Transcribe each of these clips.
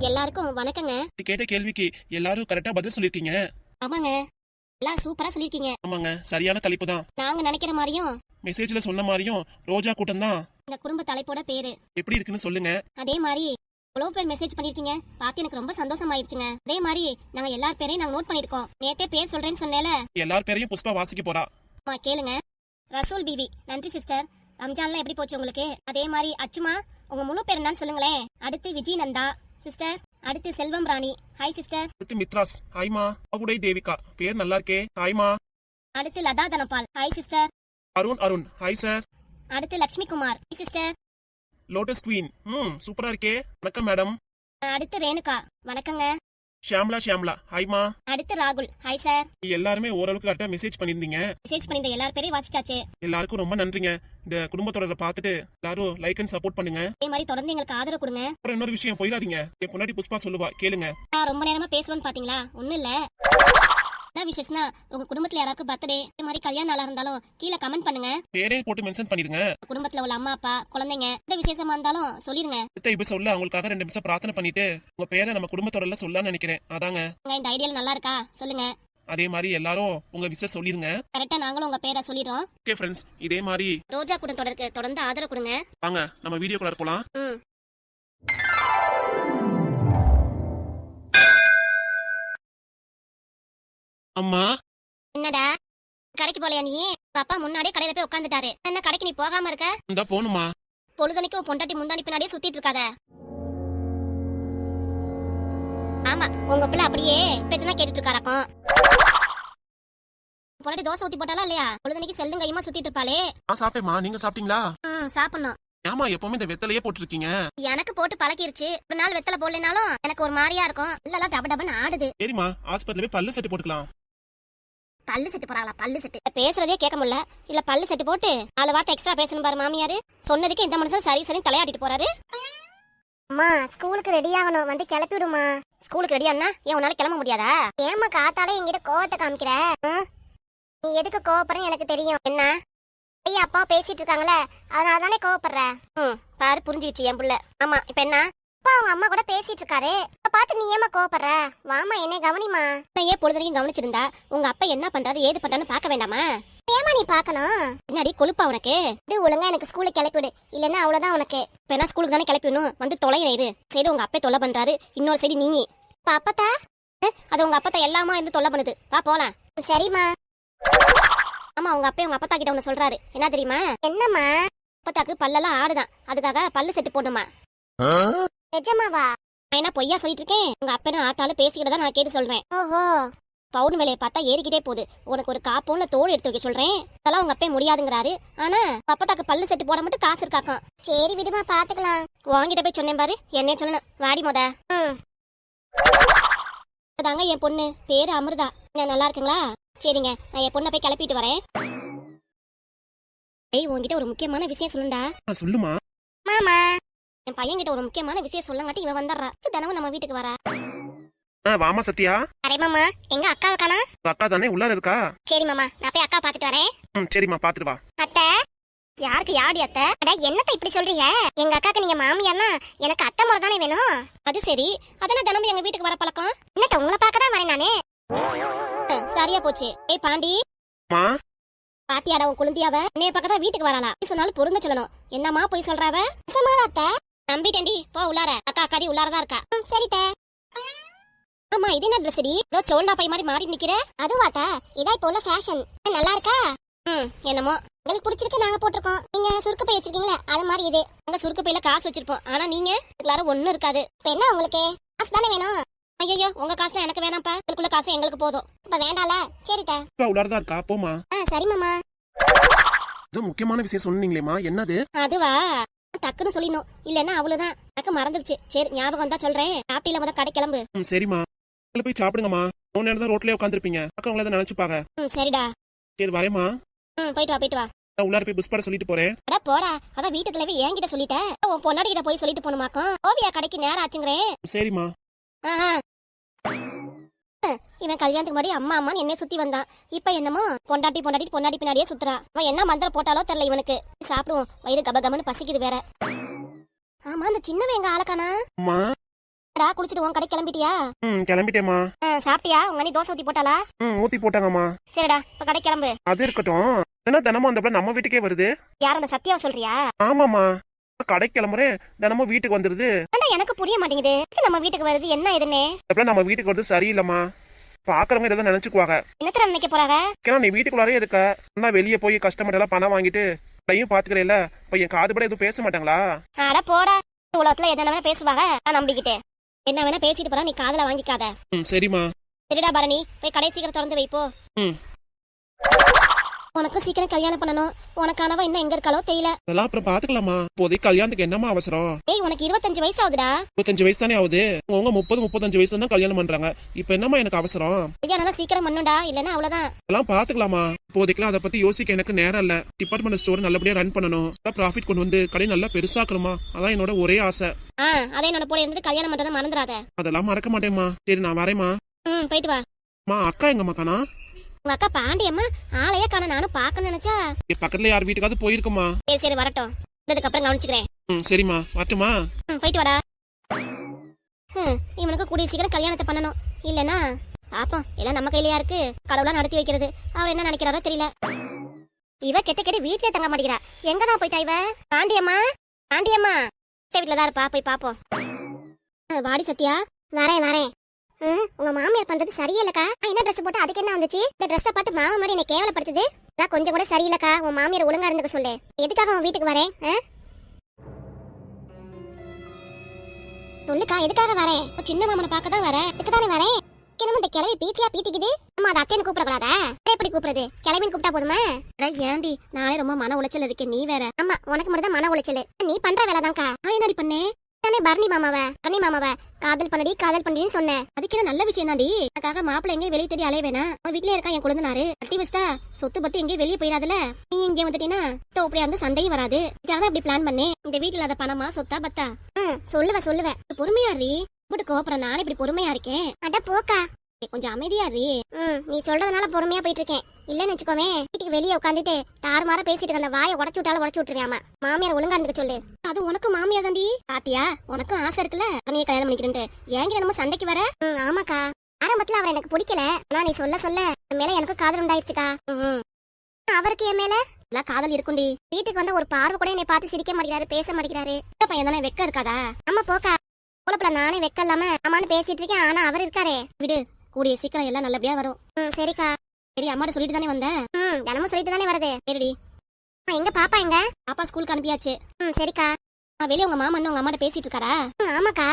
எல்லாருக்கும் வணக்கங்க. கேட்ட கேள்விக்கு எல்லாரும் கரெக்டா பதில் சொல்லிருக்கீங்க. ஆமாங்க, எல்லாம் சூப்பரா சொல்லிருக்கீங்க. ஆமாங்க, சரியான தலைப்பு தான். நாங்க நினைக்கிற மாதிரியும் மெசேஜ்ல சொன்ன மாதிரியும் ரோஜா கூட்டம் தான். இந்த குடும்ப தலைப்போட பேரு எப்படி இருக்குன்னு சொல்லுங்க. அதே மாதிரி எவ்வளவு பேர் மெசேஜ் பண்ணிருக்கீங்க, பார்த்து எனக்கு ரொம்ப சந்தோஷமாயிருச்சுங்க. அதே மாதிரி நாங்க எல்லார் பேரையும் நாங்க நோட் பண்ணிருக்கோம். நேத்தே பேர் சொல்றேன்னு சொன்னேல, எல்லார் பேரையும் புஷ்பா வாசிக்க போறா. கேளுங்க. ரசூல் பிவி, நன்றி சிஸ்டர். ரம்ஜான்லாம் எப்படி போச்சு உங்களுக்கு? அதே மாதிரி அச்சுமா, உங்க முழு பேர் என்னன்னு சொல்லுங்களேன். அடுத்து விஜய் நந்தா சிஸ்டர். அடுத்து செல்வம் ராணி, ஹாய் சிஸ்டர். அடுத்து மித்ராஸ், ஹாய்மா. அவுடை தேவிகா, பேர் நல்லா இருக்கே, ஹாய்மா. அடுத்து Latha Dhanapal, hi sister. Arun, hi sir. அடுத்து Lakshmi Kumar, hi sister. Lotus queen, சூப்பரா இருக்கே, வணக்கம் மேடம். அடுத்து ரேணுகா, வணக்கங்க. ஷியாம்லா, ஹாய்மா. அடுத்து ராகுல், ஹாய் சார். எல்லாருமே ஓரளவுக்கு கரெக்டா மெசேஜ் பண்ணிருந்தீங்க. மெசேஜ் பண்ணிருந்த எல்லார் பேரையும் வாசிச்சாச்சு. எல்லாருக்கும் ரொம்ப நன்றிங்க. இந்த குடும்பத்தோட பார்த்துட்டு எல்லாரும் லைக் அண்ட் சப்போர்ட் பண்ணுங்க. அதே மாதிரி தொடர்ந்து எங்களுக்கு ஆதரவு கொடுங்க. அப்புறம் இன்னொரு விஷயம் போயிடாதீங்க, என் பொன்னாடி புஷ்பா சொல்லுவா, கேளுங்க. நான் ரொம்ப நேரமா பேசுறோன்னு பாத்தீங்களா? ஒண்ணும் இல்ல. என்ன விசேஷம்னா, உங்க குடும்பத்துல யாராவது பர்த்டே இந்த மாதிரி கல்யாண நாளா இருந்தாலும் கீழே கமெண்ட் பண்ணுங்க. பேரே போட்டு மென்ஷன் பண்ணிருங்க. குடும்பத்துல உள்ள அம்மா அப்பா குழந்தைங்க எந்த விசேஷமா இருந்தாலும் சொல்லிருங்க. இப்ப சொல்ல அவங்களுக்காக 2 நிமிஷம் பிரார்த்தனை பண்ணிட்டு உங்க பேரை நம்ம குடும்பத்தோட சொல்லலாம்னு நினைக்கிறேன். அதாங்க. இந்த ஐடியா நல்லா இருக்கா சொல்லுங்க. அதே மாதிரி எல்லாரும் உங்க விஷயம் சொல்லிருங்க. கரெக்டா நாங்களும் உங்க பேரை சொல்லிடுறோம். ஓகே ஃப்ரெண்ட்ஸ், இதே மாதிரி ரோஜா கூட்டத்தோட தொடர்ந்து ஆதரவு கொடுங்க. வாங்க நம்ம வீடியோக்குள்ள போலாம். அம்மா, என்னடா கடைக்கு போலையா நீ? உங்க அப்பா முன்னாடியே கடையில போய் உட்காந்துட்டாரு. என்ன கடைக்கு நீ போகாம இருக்க? இந்த போணுமா? பொழுதனைக்கு பொண்டாட்டி முந்தாடி பின்னாடியே சுத்திட்டு இருக்காத. ஆமா, உங்க பிள்ளை அப்படியே பேச்சுதான் கேட்டுட்டு இருக்காராக்கும். பொண்டாட்டி தோசை ஊத்தி போட்டாலா இல்லையா? பொழுதனைக்கு செல்லும் கையுமா சுத்திட்டு இருப்பாளே. நான் சாப்பிட்டேமா, நீங்க சாப்பிட்டீங்களா? சாப்பிடணும். ஏமா எப்பவுமே இந்த வெத்தலையே போட்டுருக்கீங்க? எனக்கு போட்டு பழக்கிருச்சு. ஒரு நாள் வெத்தலை போடலனாலும் எனக்கு ஒரு மாதிரியா இருக்கும். இல்ல டப டபன்னு ஆடுது. சரிமா, ஹாஸ்பிட்டல்ல போய் பல்லு செட்டு போட்டுக்கலாம். பல்லு செட்டு போறாங்களா? பல்லு செட்டு பேசுறதே கேட்க முடியல. இல்ல பல்லு செட்டு போட்டு 4 வார்த்தை எக்ஸ்ட்ரா பேசணும் பாரு மாமியாரு. சொன்னதுக்கு இந்த மனுஷன் சரி தலையாட்டிட்டு போறாரு. அம்மா, ஸ்கூலுக்கு ரெடி ஆகணும், வந்து கிளப்பி விடுமா. ஸ்கூலுக்கு ரெடி ஆனா ஏன் உன்னால கிளம்ப முடியாதா? ஏமா காத்தாலே என்கிட்ட கோவத்தை காமிக்கிற? நீ எதுக்கு கோவப்படுறன்னு எனக்கு தெரியும். என்ன ஐயா அப்பா பேசிட்டு இருக்காங்களே, அதனால தானே கோவப்படுற. பாரு புரிஞ்சுக்கிச்சு என் புள்ள. ஆமா, இப்ப என்ன? அப்பா அவங்க அம்மா கூட பேசிட்டு இருக்காரு, பார்த்து நீ ஏமா கோவப்படுற? வாமா, என்ன கவனிமா. ஏன் பொழுதுனையும் கவனிச்சிருந்தா உங்க அப்பா என்ன பண்றாரு ஏது பண்றான்னு பாக்க வேண்டாமா? ஏமா நீ பாக்கணும்? என்னடி கொழுப்பா உனக்கு? இது ஒழுங்கா எனக்கு ஸ்கூலுக்கு கிளப்பிவிடு, இல்லன்னா அவ்வளவுதான் உனக்கு. இப்ப என்ன ஸ்கூலுக்கு தானே கிளப்பிடணும், வந்து தொலைகிறேன். இது சரி உங்க அப்பா தொல்லை பண்றாரு, இன்னொரு சரி நீ அப்பத்தா அது உங்க அப்பத்தா எல்லாமா இருந்து தொல்லை பண்ணுது. வா போலாம். சரிம்மா. ஆமா, உங்க அப்பா உங்க அப்பத்தா கிட்ட ஒண்ணு சொல்றாரு, என்ன தெரியுமா? என்னம்மா? அப்பத்தாக்கு பல்லெல்லாம் ஆடுதான், அதுக்காக பல்லு செட்டு போடணுமா. நிஜமாவா? நான் என்ன பொய்யா சொல்லிட்டு இருக்கேன்? உங்க அப்பனும் ஆத்தாலும் பேசிக்கிட்டதான் நான் கேட்டு சொல்றேன். ஓஹோ, பவுன் விலையை பார்த்தா ஏறிக்கிட்டே போகுது. உனக்கு ஒரு காப்போன்ல தோடு எடுத்து வைக்க சொல்றேன், அதெல்லாம் உங்க அப்பே முடியாதுங்கிறாரு. ஆனா அப்பத்தாக்கு பல்லு செட்டு போட மட்டும் காசு இருக்காக்கும். சரி விடுமா, பாத்துக்கலாம். வாங்கிட்ட போய் சொன்னேன் பாரு, என்ன சொல்லணும். வாடி மொத. அதாங்க என் பொண்ணு, பேரு அமிர்தா. நல்லா இருக்குங்களா? சரிங்க, நான் என் பொண்ணை போய் கிளப்பிட்டு வரேன். உன்கிட்ட ஒரு முக்கியமான விஷயம் சொல்லுண்டா. சொல்லுமா. மாமா, என் பையன் கிட்ட ஒரு முக்கியமான விஷயம் சொல்லங்காட்டி இவன் வந்துடுறா. தினமும் நம்ம வீட்டுக்கு வரா. வாமா சத்யா. அரே மாமா, எங்க அக்கா இருக்கானா? அக்கா தானே உள்ளார இருக்கா. சரி மாமா, நான் போய் அக்கா பாத்துட்டு வரேன். சரிம்மா, பாத்துட்டு வா. அத்தை, யாருக்கு யாடி அத்தை? அட என்னத்த இப்படி சொல்றீங்க? எங்க அக்காக்கு நீங்க மாமியார்னா எனக்கு அத்தை முறை தானே வேணும். அது சரி, அதானே தினமும் எங்க வீட்டுக்கு வர பழக்கம். என்னத்த உங்களை பார்க்கதான் வரேன் நானே. சரியா போச்சு. ஏய் பாண்டி, பாத்தியாடா உன் குழந்தையாவ என்னைய பக்கத்தான் வீட்டுக்கு வராளா? சொன்னாலும் பொருங்க சொல்லணும். என்னமா போய் சொல்றாவ? நம்பிட்டேன்டி, போ உள்ளார. அக்கா அக்காடி உள்ளாரதான் இருக்கா. சரிட்ட. ஆமா, இது என்ன ட்ரெஸ் டி? ஏதோ சோல்டா பை மாதிரி மாறி நிக்கிற. அதுவாத்தா, இதா இப்போ உள்ள ஃபேஷன். நல்லா இருக்கா? என்னமோ உங்களுக்கு பிடிச்சிருக்கு, நாங்க போட்டிருக்கோம். நீங்க சுருக்கு பை வச்சிருக்கீங்களே, அது மாதிரி இது. நாங்க சுருக்கு பையில காசு வச்சிருப்போம், ஆனா நீங்க எல்லாரும் ஒண்ணும் இருக்காது. இப்ப என்ன உங்களுக்கு காசு தானே வேணும்? ஐயோ, உங்க காசு எனக்கு வேணாம்ப்பா, இதுக்குள்ள காசு எங்களுக்கு போதும். இப்ப வேண்டால? சரிட்டா, உள்ளாரதான் இருக்கா, போமா. சரி மாமா. முக்கியமான விஷயம் சொன்னீங்களேமா, என்னது? அதுவா, டக்குன்னு சொல்லிடணும், இல்லன்னா அவ்வளவுதான். எனக்கு மறந்துருச்சு. சரி, ஞாபகம் வந்தா சொல்றேன். சாப்பிட்டீல முத கடை கிளம்பு. சரிம்மா, போய் சாப்பிடுங்கம்மா. ஒரு நேரம் தான் ரோட்லயே உட்காந்துருப்பீங்க, அக்கா நினைச்சுப்பாங்க. சரிடா. சரி வரேம்மா. போயிட்டு வா. உள்ளார போய் புஷ்பாட சொல்லிட்டு போறேன். அட போடா, அதான் வீட்டு தலைவி என்கிட்ட சொல்லிட்டேன். உன் பொண்டாட்டி கிட்ட போய் சொல்லிட்டு போணுமாக்கும். ஓவியா கடைக்கு நேரம் ஆச்சுங்கிறேன். சரிம்மா. இவன் கல்யாணத்துக்கு முன்னாடி அம்மா அம்மான்னு என்னை சுத்தி வந்தான். இப்ப என்னமோ பொண்டாட்டி பின்னாடியே சுத்துறான். அவன் என்ன மந்திரம் போட்டாலோ தெரியல இவனுக்கு. சாப்பிடுவோம், வயிறு கபகமன்னு பசிக்குது வேற. ஆமா, அந்த சின்னவன் எங்க ஆளக்கானா? டா குளிச்சிட்டு உன் கடை கிளம்பிட்டியா? கிளம்பிட்டேம்மா. சாப்பிட்டியா? உங்க அண்ணி தோசை ஊத்தி போட்டாளா? ஊத்தி போட்டாங்கம்மா. சரிடா, இப்ப கடை கிளம்பு. அது இருக்கட்டும். தினமும் அந்த பிள்ளை நம்ம வீட்டுக்கே வருது. யார் அந்த சத்யாவை சொல்றியா? ஆமாமா, கடைக்கு கிளம்புறேன், தினமும் வீட்டுக்கு வந்துருது. எனக்கு புரிய மாட்டேங்குது. நம்ம வீட்டுக்கு வருது என்ன இதுன்னு. நம்ம வீட்டுக்கு வருது சரியில்லம்மா. பாக்குறவங்க ஏதாவது நினைச்சுக்குவாங்க. என்னத்தர நினைக்க போறாங்க? ஏன்னா நீ வீட்டுக்குள்ளாரே இருக்க, நான் வெளியே போய் கஸ்டமர் எல்லாம் பணம் வாங்கிட்டு கையும் பாத்துக்கிறேன்ல, இப்ப என் காது பட எதுவும் பேச மாட்டாங்களா? அட போடா, உலகத்துல என்ன வேணா பேசுவாங்க, நான் நம்பிக்கிட்டேன். என்ன வேணா பேசிட்டு போறா, நீ காதுல வாங்கிக்காத. சரிம்மா. சரிடா பரணி, போய் கடை சீக்கிரம் திறந்து வைப்போ. உனக்கும் சீக்கிரம் கல்யாணம் பண்ணணும். உனக்கானவ இன்னும் எங்க இருக்காளோ தெரியல. அதெல்லாம் அப்புறம் பாத்துக்கலாமா. இப்போதைக்கு கல்யாணத்துக்கு என்னமா அவசரம்? ஏய், உனக்கு 25 வயசு ஆகுதுடா. 25 வயசு தானே ஆகுது. உங்க 30-35 வயசுல தான் கல்யாணம் பண்றாங்க. இப்ப என்னமா எனக்கு அவசரம்? கல்யாணம் சீக்கிரம் பண்ணுடா, இல்லன்னா அவ்வளவுதான். அதெல்லாம் பாத்துக்கலாமா. இப்போதைக்கு அதை பத்தி யோசிக்க எனக்கு நேரம் இல்ல. டிபார்ட்மெண்ட் ஸ்டோர் நல்லபடியா ரன் பண்ணணும், ப்ராஃபிட் கொண்டு வந்து கடை நல்லா பெருசாக்கணுமா. அதான் என்னோட ஒரே ஆசை. அதே என்னோட போல இருந்து கல்யாணம் பண்றதை மறந்துடாத. அதெல்லாம் மறக்க மாட்டேம்மா. சரி, நான் வரேம்மா. போயிட்டு வா. அக்கா எங்கம்மா காணா? உங்க அக்கா பாண்டியம்மா ஆளையே காண. நானும் பாக்கணும்னு நினைச்சா பக்கத்துல யார் வீட்டுக்காவது போயிருக்குமா? சரி வரட்டும், இதுக்கு அப்புறம் கவனிச்சுக்கிறேன். சரிம்மா, வரட்டுமா? போயிட்டு வாடா. இவனுக்கு கூடிய சீக்கிரம் கல்யாணத்தை பண்ணணும், இல்லனா பாப்போம். எல்லாம் நம்ம கையிலயா இருக்கு. கடவுளா நடத்தி வைக்கிறது. அவர் என்ன நினைக்கிறாரோ தெரியல. இவ கெட்ட வீட்லயே தங்க மாட்டேங்கிறா. எங்கதான் போயிட்டா இவ? பாண்டியம்மா, பாண்டியம்மா வீட்டுலதான் இருப்பா, போய் பாப்போம். வாடி சத்யா. வரேன். உங்க மாமியார் பண்றது சரியில்லக்கா. என்ன ட்ரெஸ் போட்டு அதுக்கு என்ன வந்துச்சு? இந்த ட்ரெஸ்ஸை பார்த்து மாமா முன்னாடி என்ன கேவலப்படுத்துது. கொஞ்சம் கூட சரியில்லக்கா. உன் மாமியார் ஒழுங்கா இருந்துக்க சொல்லு. எதுக்காக உன் வீட்டுக்கு வரேன்? சொல்லுக்கா, எதுக்காக வரேன்? சின்ன மாமனை பார்க்க தான் வரேன். இதுக்குதானே வரேன். என்னமோ இந்த கிளவி பீத்திக்குது. அம்மா, அதை அத்தைன்னு கூப்பிடக்கூடாதா? எப்படி கூப்பிடுறது? கிளவின்னு கூப்பிட்டா போதுமா? ஏண்டி, நானே ரொம்ப மன உளைச்சல் இருக்கேன், நீ வேற. ஆமா, உனக்கு மட்டும் தான் மன உளைச்சல். நீ பண்ற வேலைதான்க்கா. நான் என்னடி பண்ணேன்? பரணி மாமாவ காதல் பண்ணின்னு சொன்னேன். அதுக்கு என்ன நல்ல விஷயம் தாண்டி. அதுக்காக மாப்பிள்ள எங்க வெளியே தேடி அலைய வேணா. அவன் வீட்லயே இருக்கா, என் குழந்தைனாரு. கட்டி வச்சிட்டா சொத்து பத்தி எங்கேயும் வெளியே போயிடாதுல. நீ இங்கே வந்துட்டீங்கன்னா அப்படியா இருந்து சண்டையும் வராது. இதுக்காக இப்படி பிளான் பண்ணேன். இந்த வீட்டுல அத பணமா சொத்தா பத்தா? சொல்லுவேன். பொறுமையா இரு. போட்டு கோபுரம், நானே இப்படி பொறுமையா இருக்கேன். அட போக்கா, கொஞ்சம் அமைதியா இரு. நீ சொல்றதுனால பொறுமையா போயிட்டு இருக்கேன். இல்லன்னு வச்சுக்கோவே, வீட்டுக்கு வெளியே உட்காந்துட்டு தாறுமாற பேசிட்டு அந்த வாயை உடச்சு விட்டுருவியாமா. மாமியார் ஒழுங்கா இருந்துக்க சொல்லு. அது உனக்கு மாமியார் தாண்டி. பாத்தியா, உனக்கும் ஆசை இருக்குல்ல நீ கல்யாணம் பண்ணிக்கிட்டு. ஏங்க நம்ம சண்டைக்கு வர? ஆமாக்கா, ஆரம்பத்துல அவர் எனக்கு பிடிக்கல. ஆனா நீ சொல்ல மேல எனக்கு காதல் உண்டாயிருச்சுக்கா. அவருக்கு என் மேல எல்லாம் காதல் இருக்குண்டி. வீட்டுக்கு வந்த ஒரு பார்வை கூட என்னை பார்த்து சிரிக்க மாட்டேங்கிறாரு, பேச மாட்டேங்கிறாரு. பையன் தானே, வெக்க இருக்காதா? ஆமா போக்கா, போலப்பல நானே வெக்க இல்லாம அம்மான்னு பேசிட்டு இருக்கேன். ஆனா அவர் இருக்காரே. விடு, கூடிய சீக்கிரம் எல்லாம் நல்லபடியா வரும். சரிக்கா. சரி, அம்மாட்ட சொல்லிட்டு தானே வந்தேன். தினமும் சொல்லிட்டு தானே வருது. சரிடி. எங்க பாப்பா? எங்க பாப்பா ஸ்கூலுக்கு அனுப்பியாச்சு. சரிக்கா. வெளியே உங்க மாமா உங்க அம்மாட்ட பேசிட்டு இருக்காரா? ஆமாக்கா.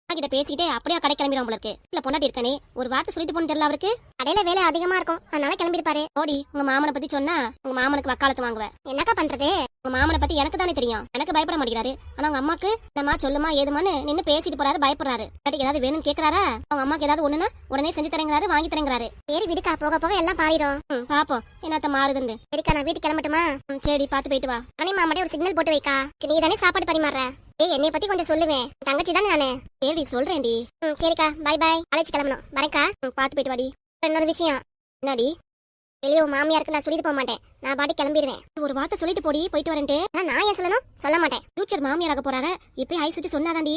கிட்ட பேசிட்டு அப்படியே கடை கிளம்பிடும் போல இருக்கு. இல்ல பொண்டாட்டி இருக்கானே, ஒரு வார்த்தை சொல்லிட்டு போன்னு தெரியல அவருக்கு. கடையில வேலை அதிகமா இருக்கும், அதனால கிளம்பிருப்பாரு. ஓடி, உங்க மாமனை பத்தி சொன்னா உங்க மாமனுக்கு வக்காலத்து வாங்குவேன். என்னக்கா பண்றது? உங்க மாமனை பத்தி எனக்கு தானே தெரியும். எனக்கு பயப்பட மாட்டேங்கிறாரு. ஆனா உங்க அம்மாக்கு என்னமா சொல்லுமா ஏதுமான்னு நின்னு பேசிட்டு போறாரு, பயப்படுறாரு. கடைக்கு ஏதாவது வேணும்னு கேக்குறாரா? அவங்க அம்மாக்கு ஏதாவது ஒண்ணுன்னா உடனே செஞ்சு தரேங்கிறாரு, வாங்கி தரேங்கிறாரு. சரி விடுக்கா, போக போக எல்லாம் பாரிடும். பாப்போம் என்னத்த மாறுதுன்னு. சரிக்கா, நான் வீட்டுக்கு கிளம்பட்டுமா? சரி, பாத்து போயிட்டு வா. அனி மாமாட்டே ஒரு சிக்னல் போட்டு வைக்கா. நீ தானே சாப்பாடு பரிமாற. என்னைய பத்தி கொஞ்சம் சொல்லுவேன். தங்கச்சி தானே நானு. சரி சொல்றேன்டி. சரிக்கா, பாய் பாய். அழைச்சு கிளம்பணும். வரேன்க்கா. பாத்து போயிட்டு வாடி. இன்னொரு விஷயம். என்னடி? வெளியே மாமியாருக்கு நான் சொல்லிட்டு போக மாட்டேன். நான் பாட்டி கிளம்பிடுவேன். ஒரு வார்த்தை சொல்லிட்டு போடி, போயிட்டு வரேன்ட்டு. நான் ஏன் சொல்லணும்? சொல்ல மாட்டேன். ஃபியூச்சர் மாமியாராக போறாங்க. இப்பயே ஐஸ் வச்சு சொன்னாதாண்டி.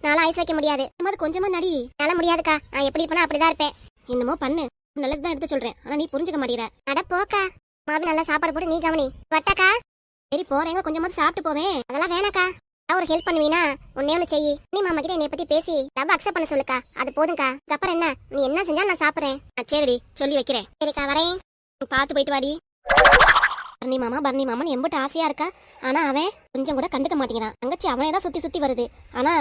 நானும் ஐஸ் வைக்க முடியாது. கொஞ்சமா நடி. நல்ல முடியாதுக்கா. நான் எப்படி இருப்பேனா அப்படிதான் இருப்பேன். என்னமோ பண்ணு, நல்லதுதான் எடுத்து சொல்றேன். ஆனா நீ புரிஞ்சுக்க மாட்டேங்கிற. அட போக்கா, மாவு நல்லா சாப்பாடு போட்டு நீ கவனி. வட்டாக்கா. சரி போறேங்க, கொஞ்சமாவது சாப்பிட்டு போவேன். அதெல்லாம் வேணாக்கா. ஒரு ஹெல்ப் பண்ணுவீனா? ஒன்னே ஒண்ணு செய்யி. நீ மாமா கிட்ட என்னை பத்தி பேசி டப்பா அக்செப்ட் பண்ண சொல்லுக்கா. அது போதும்க்கா. அப்புறம் என்ன, நீ என்ன செஞ்சாலும் நான் சாப்பிடுறேன். சரிடி, சொல்லி வைக்கிறேன். சரிக்கா, வரேன். பாத்து போயிட்டு வாடி. பரணி மாமான்னு எம்பிட்டு ஆசையா இருக்கா. ஆனா அவன் கொஞ்சம் கூட கண்டுக்க மாட்டேங்கிறான். தங்கச்சி அவனே தான் சுத்தி வருது. ஆனா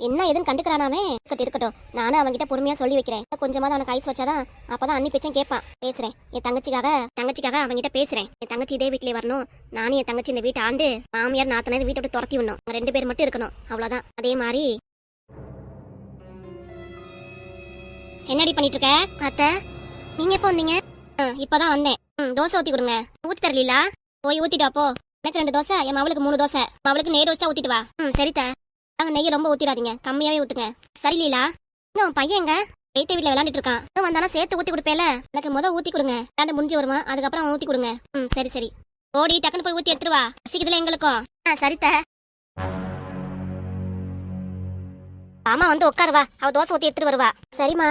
என்ன எதுன்னு கண்டுக்கிறான் அவன். இருக்கட்டும், நானும் அவன்கிட்ட பொறுமையா சொல்லி வைக்கிறேன். கொஞ்சமாவது அவனுக்கு ஐஸ் வச்சாதான் அப்பதான் அன்னி பேச்சும் கேட்பான். பேசுறேன் என் தங்கச்சிக்காக அவன்கிட்ட பேசுறேன். என் தங்கச்சி இதே வீட்லயே வரணும். நானும் என் தங்கச்சி இந்த வீட்டை ஆண்டு மாமியார் நாத்தனை வீட்டை விட்டு துரத்தி விடணும். 2 பேர் மட்டும் இருக்கணும், அவ்வளவுதான். அதே மாதிரி என்னடி பண்ணிட்டு இருக்க? அத்தை, நீங்க எப்போ வந்தீங்க? இப்பதான் வந்தேன். தோசை ஊத்தி கொடுங்க. ஊத்தி தரலீங்களா? போய் ஊத்திட்டு அப்போ. எனக்கு 2 தோசை, என் மவளுக்கு 3 தோசை. மவளுக்கு நெய் ரோஸ்டா ஊத்திட்டு வா. சரிதா. அங்க நெய்யை ரொம்ப ஊத்திடாதீங்க, கம்மியாவே ஊத்துங்க. சரி லீலா, உன் பையன் எங்க? வீட்டுல விளையாண்டுட்டு இருக்கான். வந்தானா சேர்த்து ஊத்தி கொடுப்பேல. எனக்கு ஊத்தி கொடுங்க. விளையாண்டு முடிஞ்சு வருவான், அதுக்கப்புறம் ஊத்தி கொடுங்க. சரி ஓடி டக்குன்னு போய் ஊத்தி எடுத்துருவா. பசிக்குதுல எங்களுக்கும். சரித்த. ஆமா வந்து உட்காருவா, அவ தோசை ஊத்தி எடுத்துட்டு வருவா. சரிம்மா.